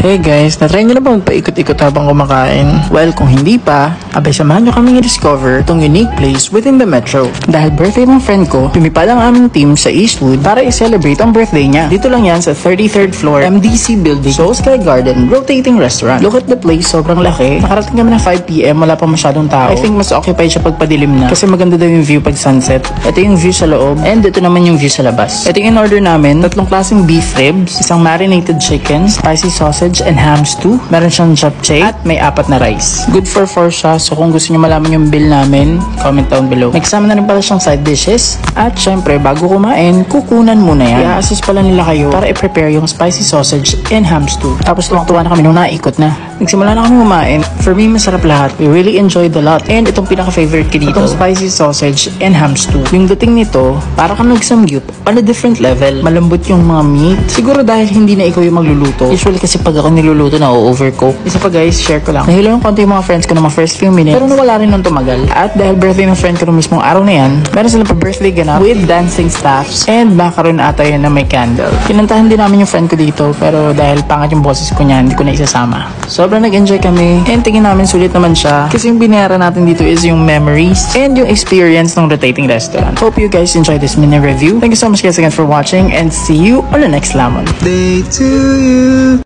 Hey guys, natry nyo na ba magpaikot-ikot habang kumakain? Well, kung hindi pa, abay samahan nyo kami i-discover itong unique place within the metro. Dahil birthday ng friend ko, lumipad ang aming team sa Eastwood para i-celebrate ang birthday niya. Dito lang yan sa 33rd floor MDC building, So Sky Garden, rotating restaurant. Look at the place, sobrang laki. Nakarating kami ng 5 PM, wala pa masyadong tao. I think mas occupied siya pagpadilim na kasi maganda daw yung view pag sunset. Ito yung view sa loob and ito naman yung view sa labas. Ito yung in-order namin, 3 klaseng beef ribs, isang marinated chicken, spicy sausage, and ham stew. Meron siyang japchae at may 4 na rice. Good for 4 siya, so kung gusto niyo malaman yung bill namin, comment down below. May kasama na rin pala siyang side dishes at syempre bago kumain, kukunan muna yan. I-assist pala nila kayo para i-prepare yung spicy sausage and ham stew. Tapos tuwang-tuwa na kami nung naikot na. Nagsimula na kami kumain. For me, masarap lahat. We really enjoyed a lot. And itong pinaka-favorite ko dito, itong spicy sausage and ham stew. Yung dating nito, para kang nagsamgyup on a different level. Malambot yung mga meat. Siguro dahil hindi na ikaw yung magluluto. Usually kasi pag ako niluluto na overcook. Isa pa guys, share ko lang. Nahilo yung konti yung mga friends ko ng mga first few minutes. Pero nawala rin nung tumagal. At dahil birthday ng friend ko nung mismong araw na yan, meron silang pa birthday ganap with dancing staffs and macaron ata yun na may candle. Kinantahan din namin yung friend ko dito pero dahil pangat yung boses ko niya, hindi ko na isasama. Sobrang nag-enjoy kami and tingin namin sulit naman siya kasi yung binayaran natin dito is yung memories and yung experience ng rotating restaurant. Hope you guys enjoyed this mini review. Thank you so much guys again for watching and see you on the next Lamon. Day to you.